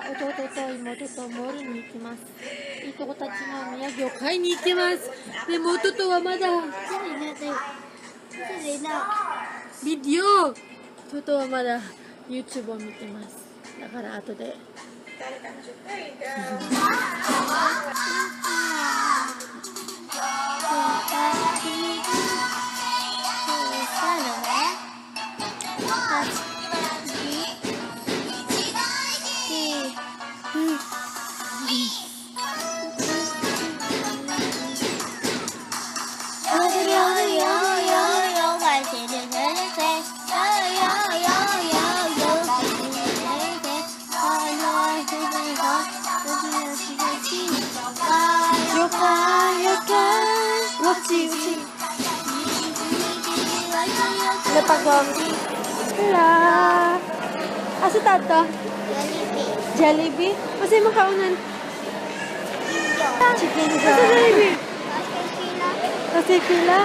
弟と妹とモールに行きます。いいとこたちのお土産を買いに行きます。でも弟はまだビデオ。弟はまだ YouTube を見てます。だから後で。Lepagong. Hello. Asa tato? Jollibee. Masay mo kaunan? Chicken joy. Asa Jollibee? Kasi pila.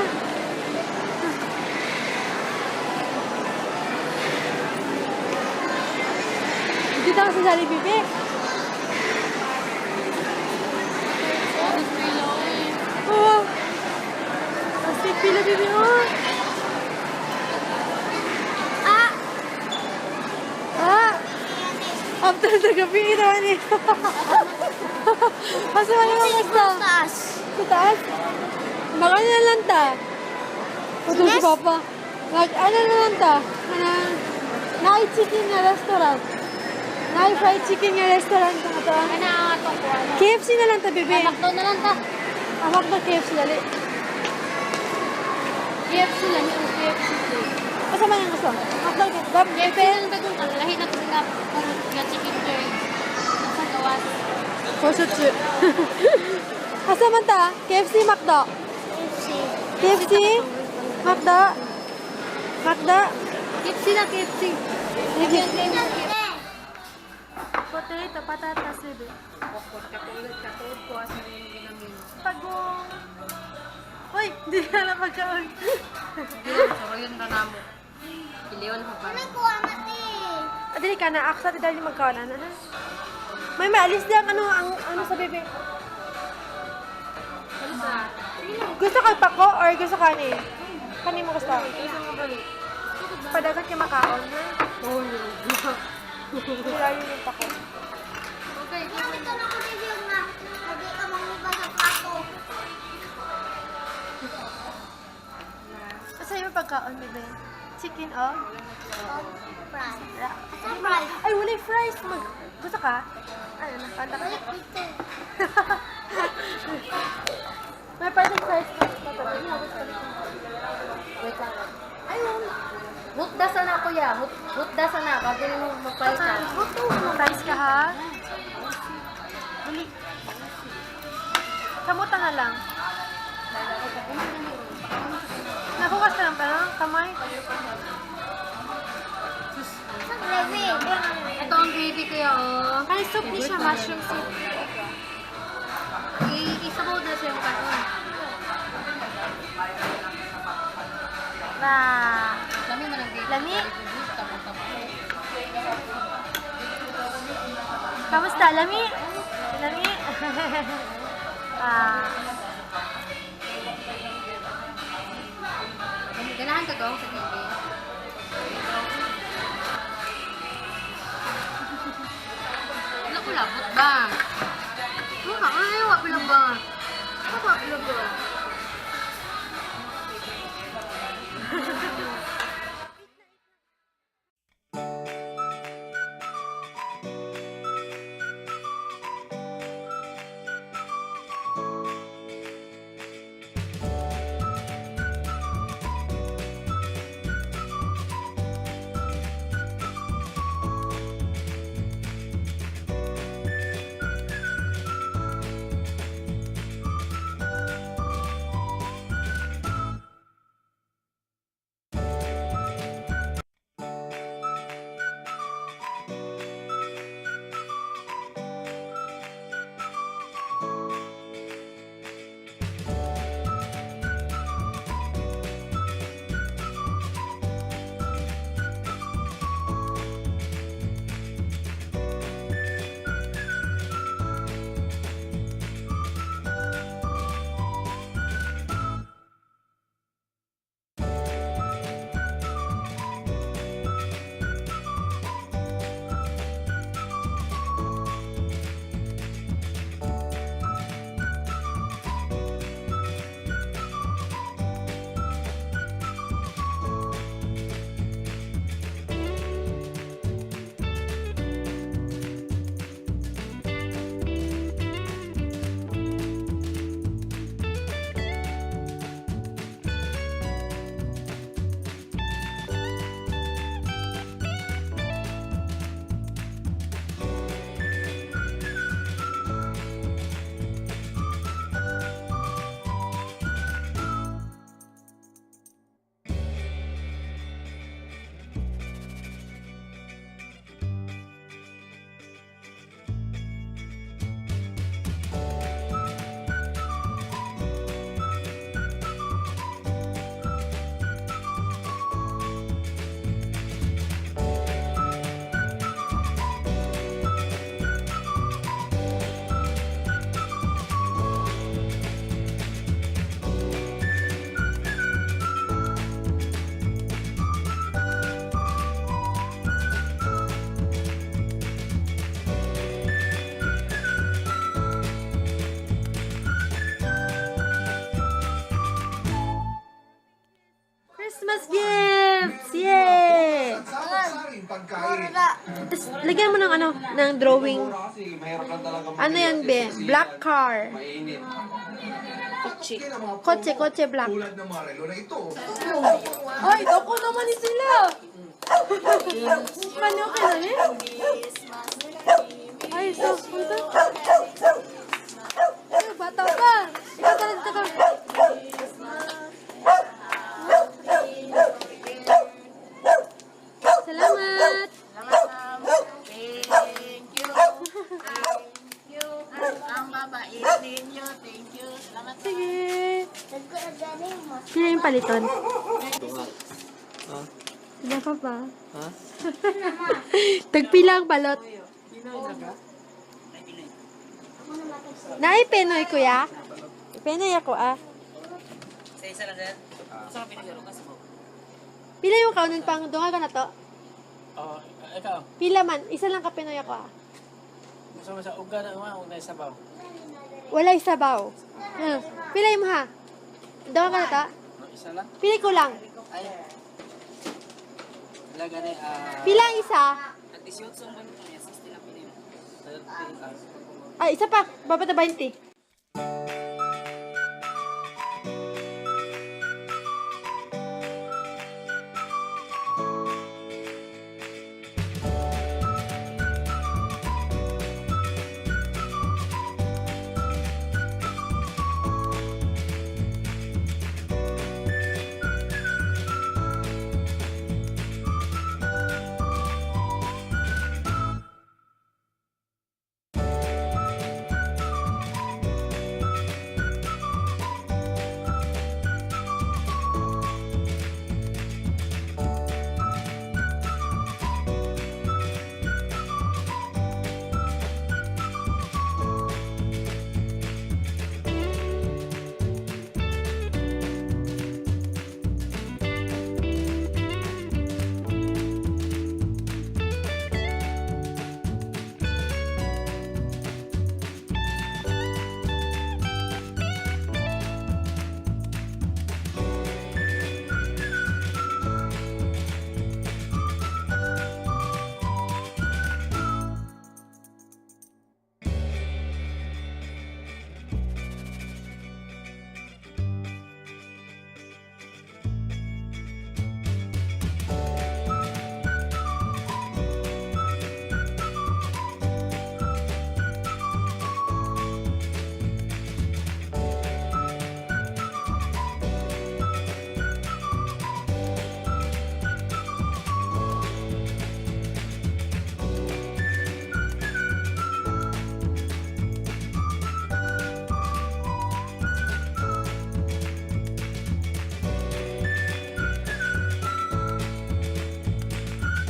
Dito ka sa Jollibee, be? Oh. Kasi pila, bebe. Oh. After the gabi, ito ni. Kasi wala naman gusto. Sa taas? Baka na lang ta. Puto si Papa. Ano na lang ta? Nai chicken na restaurant. Nai fried chicken na restaurant. KFC na lang ta, bebe. Makdo na lang ta. Amak na KFC dali. KFC lang yung KFC. Asa man yung gusto? Makdo KFC lang ba kung lahi na kung nga chicken joy. Sa gawas. Kosotsu. Asa man ta? KFC, Makdo? KFC? Makdo? Makdo? KFC na KFC. Potato, patatas, bebe. Katulad ko asa na yung ginamit. Pagong. Uy, hindi na lang pagkaon. So, yun na namo. Kiliwan pa pa. Adili ka na, aksa di dali magkaon. Ano? May maalis din ano sa bebe. Ano sa? Gusto ka pako or gusto ka ni? Kani mo gusto? Padagat ka makaon, ha? Oh, yun. Wala yun yung pako. Okay. Asa yung pagkaon, bebe? Chicken, oh? Fries. Ay, wala yung fries. Gusto ka? Ano, napanda ka? May parang fries ka. Wait lang. Ayun. Mutda sana kuya. Mutda sana. Bago mo magpalitan. Fries ka, ha? Dali. Kamuta na lang. Nakukas ka lang pa, no? Kamay. Ito ang gravy kuya, oh. Ay, soup ni siya. Mushroom soup. Isabaw na siya yung kanon. Wow. Lami man ang gravy. Lami? Kamusta? Lami? Lami? Ganahan ka gawang sa TV. Wala ko labot ba? Wala, ayaw wapil lang ba? Wapil lang ba? Gifts! Yay! Saring pagkain. Tapos, lagyan mo ng ano, ng drawing. Kasi mahirap lang talaga Ano yan, be? Black car. mainit. Kotse, black. Tulad ng mga relo na ito. Ay, ako naman ni sila. Manyo ka na eh. Ay, so, punta. Ay, bata pa. Ikaw talaga ka. Salamat. Thank you. Ang babait ninyo. Thank you. Salamat. Sige. Sino yung paliton? Sila pa ba? Ha? Tagpila ang balot. Naay Penoy, kuya? Penoy ako, ah. Sa isa lang, sir. Saan ka pinagaro ka sa mo? Pila yung kaunan pang dunga ka na to? Oo, ikaw. Pila man, isa lang ka Penoy ako, ah. Gusto mo sa uga na uma, huwag na isabaw. Walay sabaw. Pila yung ha? Dunga ka na to? No, isa lang. Pili ko lang. Ay. Wala gani, Pila ang isa? At 18 ba nito niya? 60 lang pinili. 30 Ay, isa pa. Babat na 20.